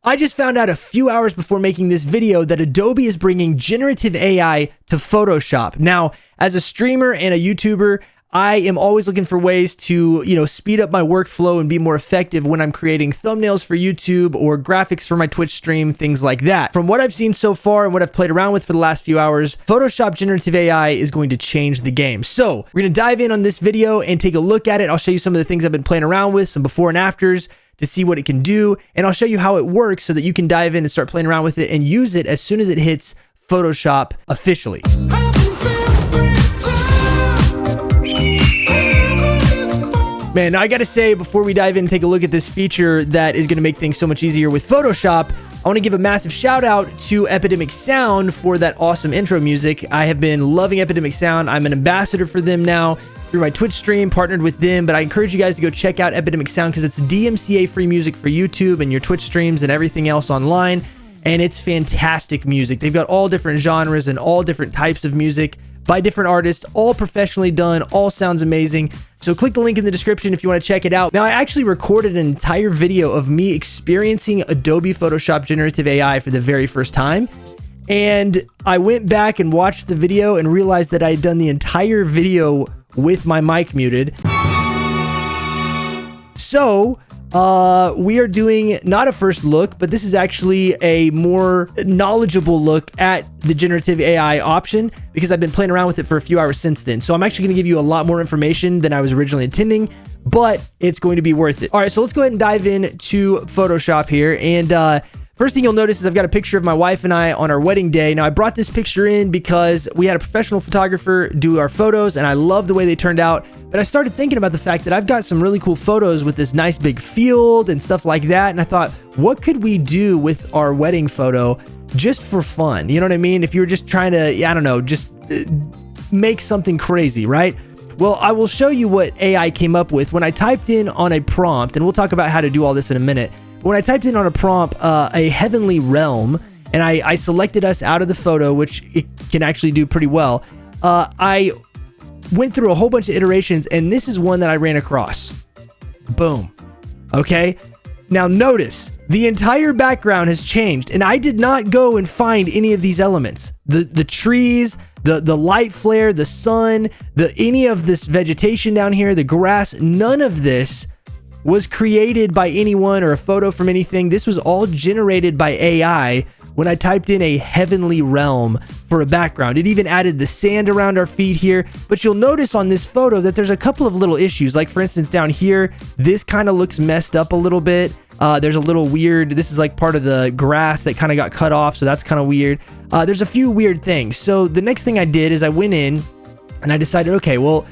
I just found out a few hours before making this video that Adobe is bringing generative AI to Photoshop. Now, as a streamer and a YouTuber, I am always looking for ways to, speed up my workflow and be more effective when I'm creating thumbnails for YouTube or graphics for my Twitch stream, things like that. From what I've seen so far and what I've played around with for the last few hours, Photoshop generative AI is going to change the game. So we're going to dive in on this video and take a look at it. I'll show you some of the things I've been playing around with, some before and afters, to see what it can do, and I'll show you how it works so that you can dive in and start playing around with it and use it as soon as it hits Photoshop officially. Man, I gotta say, before we dive in and take a look at this feature that is gonna make things so much easier with Photoshop, I wanna give a massive shout out to Epidemic Sound for that awesome intro music. I have been loving Epidemic Sound. I'm an ambassador for them now through my Twitch stream, partnered with them, but I encourage you guys to go check out Epidemic Sound because it's DMCA free music for YouTube and your Twitch streams and everything else online, and it's fantastic music. They've got all different genres and all different types of music by different artists, all professionally done, all sounds amazing. So click the link in the description if you want to check it out. Now, I actually recorded an entire video of me experiencing Adobe Photoshop generative AI for the very first time. And I went back and watched the video and realized that I had done the entire video with my mic muted. So we are doing not a first look, but this is actually a more knowledgeable look at the generative AI option because I've been playing around with it for a few hours since then. So I'm actually going to give you a lot more information than I was originally intending, but it's going to be worth it. All right, so let's go ahead and dive into Photoshop here. And first thing you'll notice is I've got a picture of my wife and I on our wedding day. Now, I brought this picture in because we had a professional photographer do our photos, and I love the way they turned out. But I started thinking about the fact that I've got some really cool photos with this nice big field and stuff like that. And I thought, what could we do with our wedding photo just for fun? You know what I mean? If you were just trying to, I don't know, just make something crazy, right? Well, I will show you what AI came up with when I typed in on a prompt, and we'll talk about how to do all this in a minute. When I typed in on a prompt, a heavenly realm, and I selected us out of the photo, which it can actually do pretty well, I went through a whole bunch of iterations, and this is one that I ran across. Boom. Okay. Now notice, the entire background has changed, and I did not go and find any of these elements. The trees, the light flare, the sun, any of this vegetation down here, the grass, none of this was created by anyone or a photo from anything. This was all generated by AI when I typed in a heavenly realm for a background. It even added the sand around our feet here. But you'll notice on this photo that there's a couple of little issues. Like for instance, down here, this kind of looks messed up a little bit. There's a little weird, this is like part of the grass that kind of got cut off. So that's kind of weird. There's a few weird things. So the next thing I did is I went in and I decided, okay, well,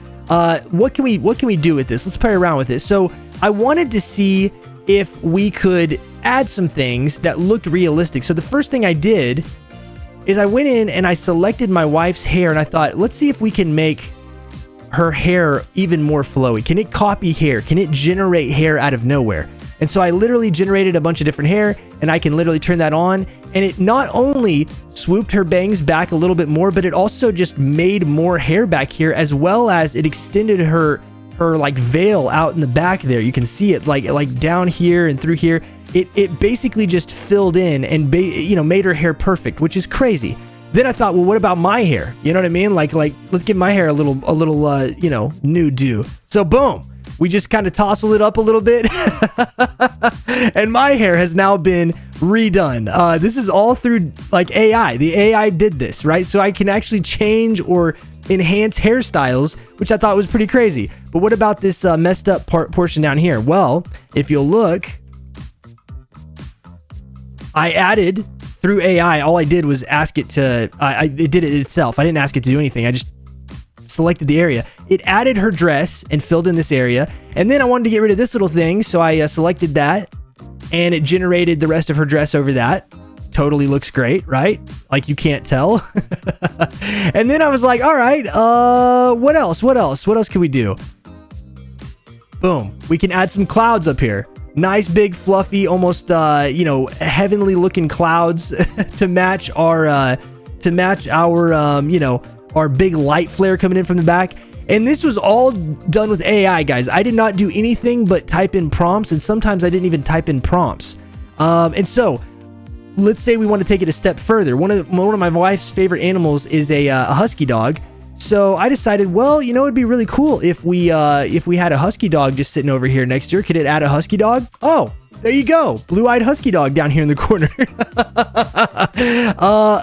what can we do with this? Let's play around with it. So I wanted to see if we could add some things that looked realistic. So the first thing I did is I went in and I selected my wife's hair, and I thought, let's see if we can make her hair even more flowy. Can it copy hair? Can it generate hair out of nowhere? And so I literally generated a bunch of different hair, and I can literally turn that on, and it not only swooped her bangs back a little bit more, but it also just made more hair back here, as well as it extended her like veil out in the back there. You can see it like down here and through here. It basically just filled in and made her hair perfect, which is crazy. Then I thought, well, what about my hair? You know what I mean? Like let's give my hair a little new do. So boom, we just kind of tousled it up a little bit, and my hair has now been redone. This is all through like AI. The AI did this, right? So I can actually change or enhance hairstyles, which I thought was pretty crazy. But what about this messed up portion down here? Well, if you'll look, I added through AI. All I did was ask it to, it did it itself. I didn't ask it to do anything. I just selected the area. It added her dress and filled in this area. And then I wanted to get rid of this little thing. So I selected that, and it generated the rest of her dress over that. Totally looks great, right? Like you can't tell. And then I was like, all right, what else? What else can we do? Our we can add some clouds up here. Nice, big, fluffy, almost, heavenly looking clouds to match our, our big light flare coming in from the back. And this was all done with AI, guys. I did not do anything but type in prompts, and sometimes I didn't even type in prompts. And so let's say we want to take it a step further. One of my wife's favorite animals is a husky dog. So I decided, well, you know, it'd be really cool if we had a husky dog just sitting over here next to her. Could it add a husky dog? Oh, there you go. Blue-eyed husky dog down here in the corner.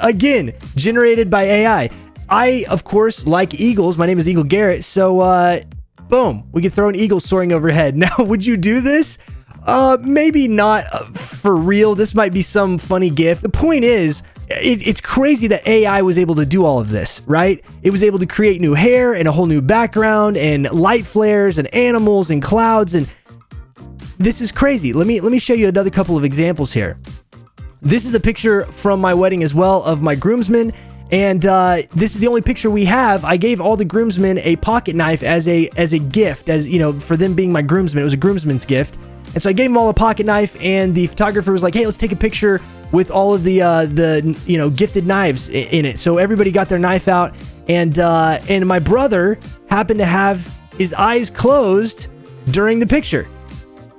Again, generated by AI. I, of course, like eagles. My name is EagleGarrett. So, boom, we could throw an eagle soaring overhead. Now, would you do this? Maybe not for real. This might be some funny gif. The point is, it's crazy that AI was able to do all of this, right? It was able to create new hair and a whole new background and light flares and animals and clouds, and this is crazy. Let me show you another couple of examples here. This is a picture from my wedding as well of my groomsmen, and this is the only picture we have. I gave all the groomsmen a pocket knife as a gift, as you know, for them being my groomsmen. It was a groomsman's gift. And so I gave them all a pocket knife, and the photographer was like, hey, let's take a picture with all of the you know, gifted knives in it. So everybody got their knife out, and my brother happened to have his eyes closed during the picture.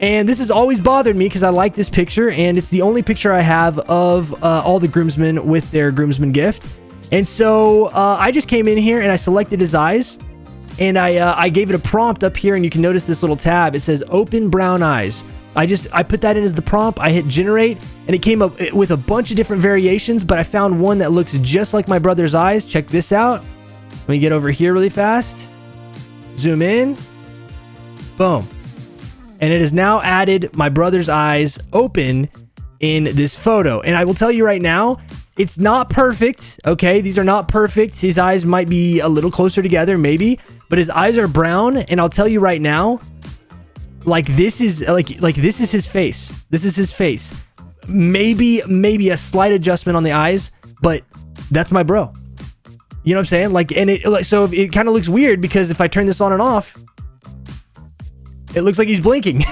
And this has always bothered me because I like this picture, and it's the only picture I have of all the groomsmen with their groomsmen gift. And so I just came in here and I selected his eyes, and I gave it a prompt up here, and you can notice this little tab. It says open brown eyes. I put that in as the prompt. I hit generate, and it came up with a bunch of different variations, but I found one that looks just like my brother's eyes. Check this out. Let me get over here really fast. Zoom in. Boom. And it has now added my brother's eyes open in this photo. And I will tell you right now, it's not perfect, okay? These are not perfect. His eyes might be a little closer together, maybe, but his eyes are brown, and I'll tell you right now, like this is this is his face. This is his face. Maybe a slight adjustment on the eyes, but that's my bro. You know what I'm saying? Like, and so it kind of looks weird because if I turn this on and off, it looks like he's blinking.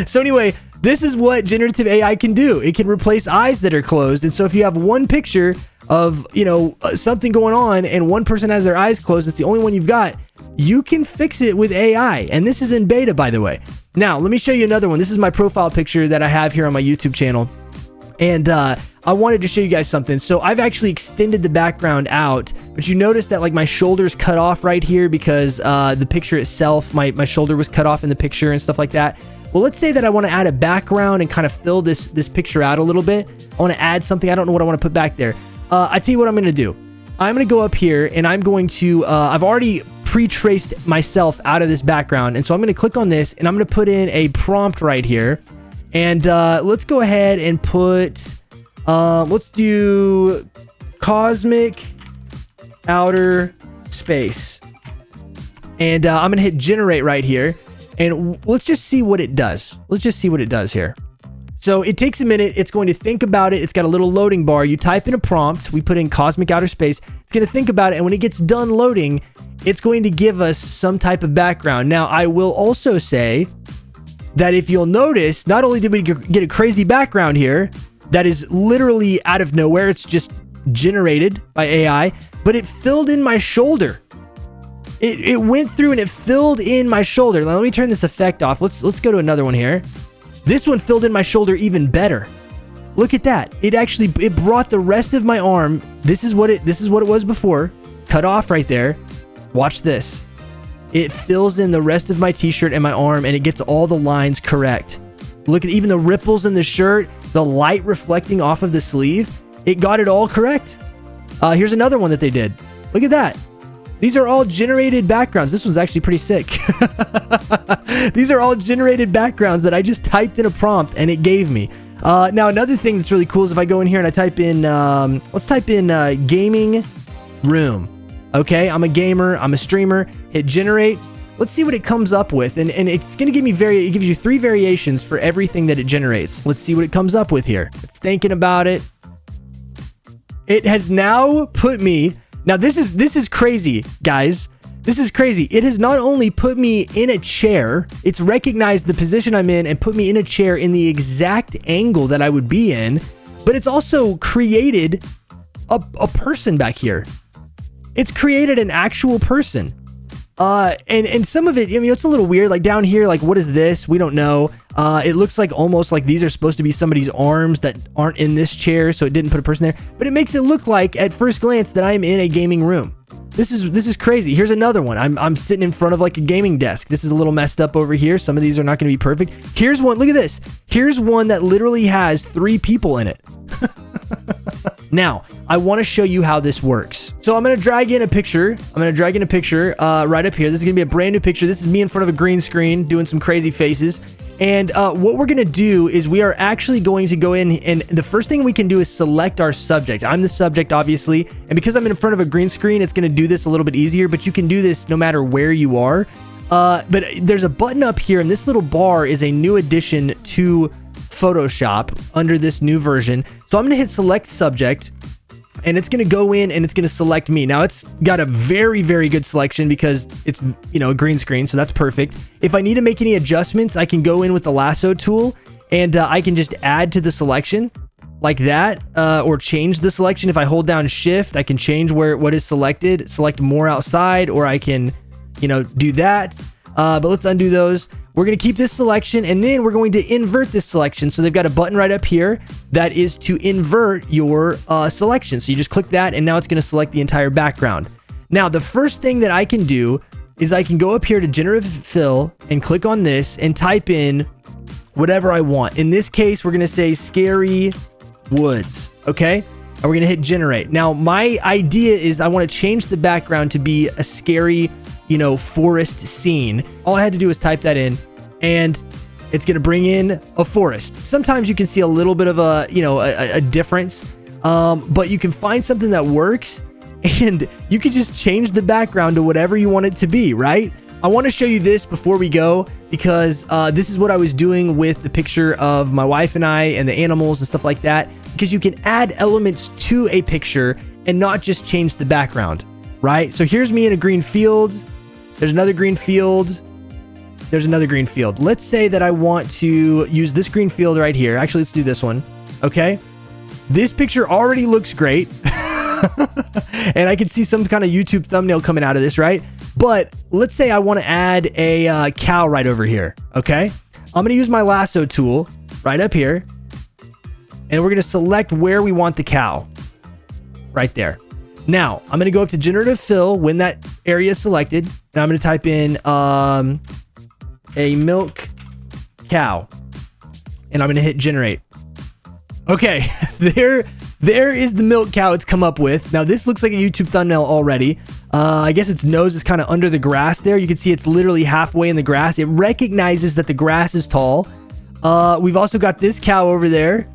So anyway, this is what generative AI can do. It can replace eyes that are closed. And so if you have one picture of, you know, something going on and one person has their eyes closed, it's the only one you've got, you can fix it with AI. And this is in beta, by the way. Now, let me show you another one. This is my profile picture that I have here on my YouTube channel. And I wanted to show you guys something. So I've actually extended the background out, but you notice that like my shoulder's cut off right here because the picture itself, my shoulder was cut off in the picture and stuff like that. Well, let's say that I want to add a background and kind of fill this picture out a little bit. I want to add something. I don't know what I want to put back there. I tell you what I'm going to do. I'm going to go up here and I'm going to, I've already pre-traced myself out of this background. And so I'm going to click on this and I'm going to put in a prompt right here. And let's go ahead and put, let's do cosmic outer space. And I'm going to hit generate right here. And let's just see what it does. Let's just see what it does here. So it takes a minute. It's going to think about it. It's got a little loading bar. You type in a prompt. We put in cosmic outer space. It's going to think about it. And when it gets done loading, it's going to give us some type of background. Now, I will also say that if you'll notice, not only did we get a crazy background here that is literally out of nowhere, it's just generated by AI, but it filled in my shoulder. It went through and it filled in my shoulder. Now, let me turn this effect off. Let's go to another one here. This one filled in my shoulder even better. Look at that. It brought the rest of my arm. This is what it was before. Cut off right there. Watch this. It fills in the rest of my t-shirt and my arm, and it gets all the lines correct. Look at even the ripples in the shirt, the light reflecting off of the sleeve. It got it all correct. Here's another one that they did. Look at that. These are all generated backgrounds. This one's actually pretty sick. These are all generated backgrounds that I just typed in a prompt and it gave me. Now, another thing that's really cool is if I go in here and I type in, let's type in gaming room. Okay, I'm a gamer, I'm a streamer, hit generate. Let's see what it comes up with. And it's going to give me it gives you 3 variations for everything that it generates. Let's see what it comes up with here. It's thinking about it. It has now put me, now this is crazy, guys. This is crazy. It has not only put me in a chair, it's recognized the position I'm in and put me in a chair in the exact angle that I would be in, but it's also created a person back here. It's created an actual person. And some of it, I mean, it's a little weird. Like down here, like what is this? We don't know. It looks like almost like these are supposed to be somebody's arms that aren't in this chair, so it didn't put a person there. But it makes it look like at first glance that I'm in a gaming room. This is crazy. Here's another one. I'm sitting in front of like a gaming desk. This is a little messed up over here. Some of these are not going to be perfect. Here's one. Look at this. Here's one that literally has 3 people in it. Now, I want to show you how this works. So I'm going to drag in a picture. Right up here. This is going to be a brand new picture. This is me in front of a green screen doing some crazy faces. And what we're going to do is we are actually going to go in, and the first thing we can do is select our subject. I'm the subject, obviously. And because I'm in front of a green screen, it's going to do this a little bit easier, but you can do this no matter where you are. But there's a button up here, and this little bar is a new addition to Photoshop under this new version. So I'm going to hit select subject, and it's going to go in and it's going to select me. Now it's got a very, very good selection because it's, a green screen. So that's perfect. If I need to make any adjustments, I can go in with the lasso tool and I can just add to the selection like that, or change the selection. If I hold down shift, I can change what is selected, select more outside, or I can, do that. But let's undo those. We're going to keep this selection, and then we're going to invert this selection. So they've got a button right up here that is to invert your selection. So you just click that, and now it's going to select the entire background. Now, the first thing that I can do is I can go up here to Generative Fill and click on this and type in whatever I want. In this case, we're going to say Scary Woods, okay? And we're going to hit Generate. Now, my idea is I want to change the background to be a scary forest scene. All I had to do was type that in, and it's going to bring in a forest. Sometimes you can see a little bit of a difference, but you can find something that works, and you can just change the background to whatever you want it to be, right? I want to show you this before we go, because this is what I was doing with the picture of my wife and I and the animals and stuff like that, because you can add elements to a picture and not just change the background, right? So here's me in a green field. There's another green field. There's another green field. Let's say that I want to use this green field right here. Actually, let's do this one. Okay. This picture already looks great. And I can see some kind of YouTube thumbnail coming out of this, right? But let's say I want to add a cow right over here. Okay. I'm going to use my lasso tool right up here, and we're going to select where we want the cow right there. Now, I'm going to go up to Generative Fill when that area is selected, and I'm going to type in a milk cow, and I'm going to hit Generate. Okay, there is the milk cow it's come up with. Now, this looks like a YouTube thumbnail already. I guess its nose is kind of under the grass there. You can see it's literally halfway in the grass. It recognizes that the grass is tall. We've also got this cow over there,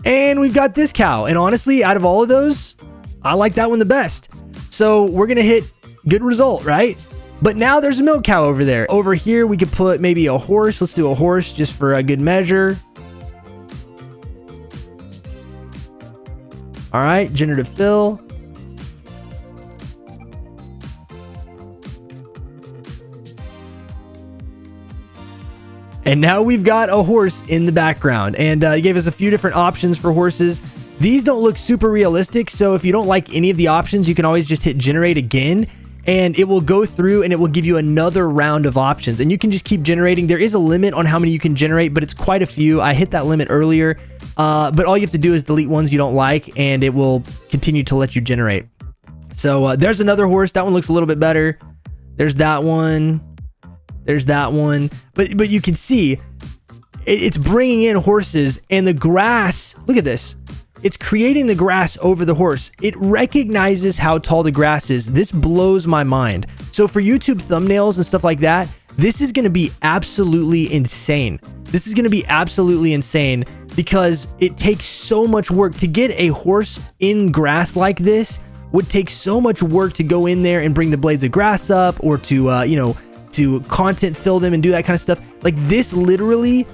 and we've got this cow. And honestly, out of all of those, I like that one the best. So we're going to hit good result, right? But now there's a milk cow over there. Over here, we could put maybe a horse. Let's do a horse just for a good measure. All right, Generative Fill. And now we've got a horse in the background. And he gave us a few different options for horses. These don't look super realistic, so if you don't like any of the options, you can always just hit Generate again, and it will go through and it will give you another round of options. And you can just keep generating. There is a limit on how many you can generate, but it's quite a few. I hit that limit earlier, but all you have to do is delete ones you don't like, and it will continue to let you generate. So there's another horse. That one looks a little bit better. There's that one. There's that one. But you can see it's bringing in horses, and the grass. Look at this. It's creating the grass over the horse. It recognizes how tall the grass is. This blows my mind. So for YouTube thumbnails and stuff like that, this is going to be absolutely insane. This is going to be absolutely insane because it takes so much work to get a horse in grass like this. Would take so much work to go in there and bring the blades of grass up, or to to content fill them and do that kind of stuff. Like, this literally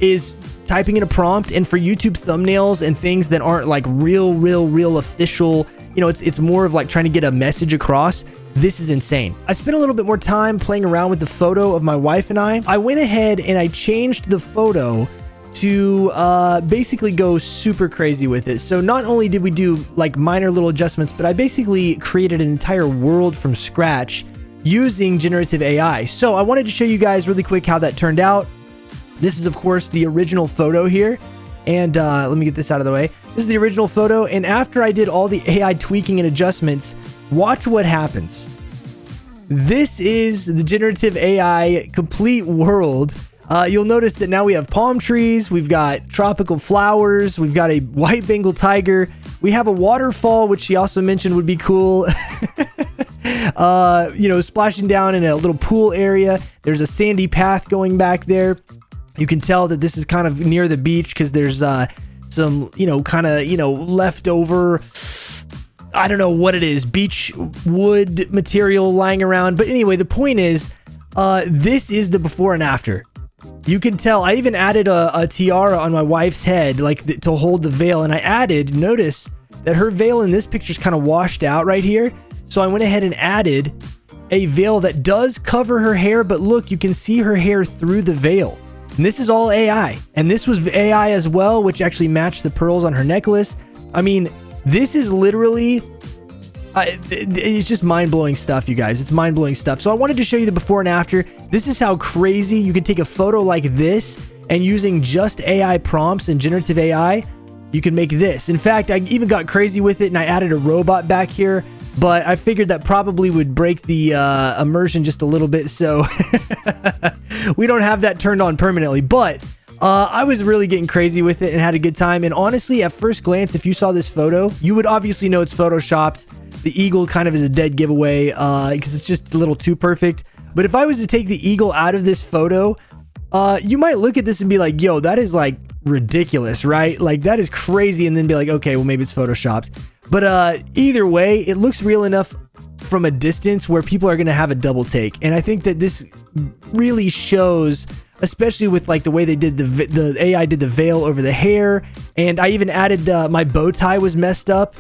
is typing in a prompt, and for YouTube thumbnails and things that aren't like real official, it's more of like trying to get a message across. This is insane. I spent a little bit more time playing around with the photo of my wife and I. I went ahead and I changed the photo to basically go super crazy with it. So not only did we do like minor little adjustments, but I basically created an entire world from scratch using generative AI. So I wanted to show you guys really quick how that turned out. This is, of course, the original photo here. And let me get this out of the way. This is the original photo. And after I did all the AI tweaking and adjustments, watch what happens. This is the generative AI complete world. You'll notice that now we have palm trees, we've got tropical flowers, we've got a white Bengal tiger, we have a waterfall, which she also mentioned would be cool. You know, splashing down in a little pool area. There's a sandy path going back there. You can tell that this is kind of near the beach because there's some, you know, kind of, you know, leftover, I don't know what it is, beach wood material lying around. But anyway, the point is, this is the before and after. You can tell I even added a tiara on my wife's head, like to hold the veil. And I added, notice that her veil in this picture is kind of washed out right here. So I went ahead and added a veil that does cover her hair. But look, you can see her hair through the veil. And this is all AI. And this was AI as well, which actually matched the pearls on her necklace. I mean, this is literally... it's just mind-blowing stuff, you guys. It's mind-blowing stuff. So I wanted to show you the before and after. This is how crazy you can take a photo like this, and using just AI prompts and generative AI, you can make this. In fact, I even got crazy with it and I added a robot back here, but I figured that probably would break the immersion just a little bit, so we don't have that turned on permanently. But I was really getting crazy with it and had a good time. And honestly, at first glance, if you saw this photo, you would obviously know it's photoshopped. The eagle kind of is a dead giveaway because it's just a little too perfect. But if I was to take the eagle out of this photo, you might look at this and be like, yo, that is like ridiculous, right? Like that is crazy. And then be like, okay, well, maybe it's photoshopped. But either way, it looks real enough from a distance where people are going to have a double take. And I think that this really shows, especially with like the way they did the AI did the veil over the hair. And I even added my bow tie was messed up.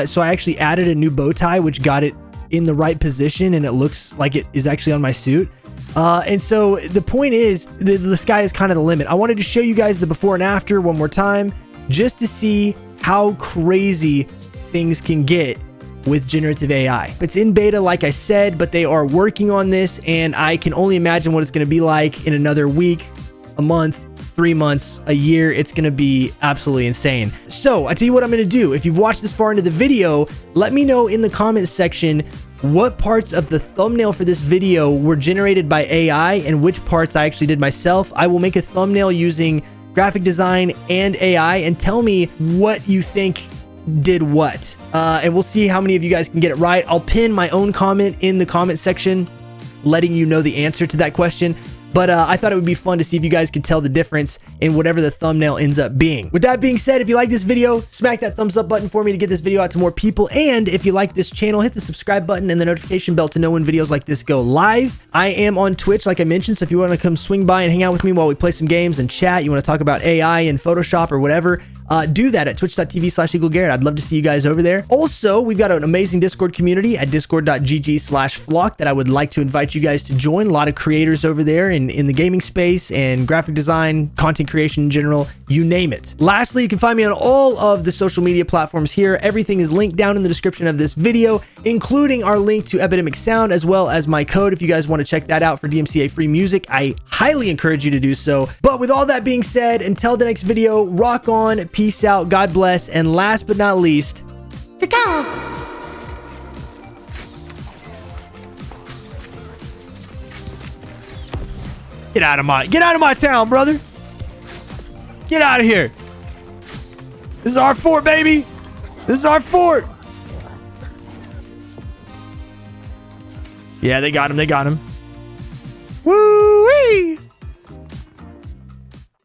So I actually added a new bow tie, which got it in the right position. And it looks like it is actually on my suit. And so the point is the sky is kind of the limit. I wanted to show you guys the before and after one more time, just to see how crazy things can get with generative AI. It's in beta, like I said, but they are working on this, and I can only imagine what it's going to be like in another week, a month, 3 months, a year. It's going to be absolutely insane. So I tell you what I'm going to do. If you've watched this far into the video, let me know in the comments section what parts of the thumbnail for this video were generated by AI and which parts I actually did myself. I will make a thumbnail using graphic design and AI, and tell me what you think did what, and we'll see how many of you guys can get it right. I'll pin my own comment in the comment section letting you know the answer to that question. But I thought it would be fun to see if you guys could tell the difference in whatever the thumbnail ends up being. With that being said, if you like this video, smack that thumbs up button for me to get this video out to more people. And if you like this channel, hit the subscribe button and the notification bell to know when videos like this go live. I am on Twitch, like I mentioned, so if you want to come swing by and hang out with me while we play some games and chat, you want to talk about AI and Photoshop or whatever, do that at twitch.tv/EagleGarrett. I'd love to see you guys over there. Also, we've got an amazing Discord community at discord.gg/flock that I would like to invite you guys to join. A lot of creators over there in the gaming space and graphic design, content creation in general, you name it. Lastly, you can find me on all of the social media platforms here. Everything is linked down in the description of this video, including our link to Epidemic Sound, as well as my code. If you guys want to check that out for DMCA free music, I highly encourage you to do so. But with all that being said, until the next video, rock on, peace out, God bless, and last but not least, cacao! Get out of my town, brother. Get out of here. This is our fort, baby. This is our fort. Yeah, they got him.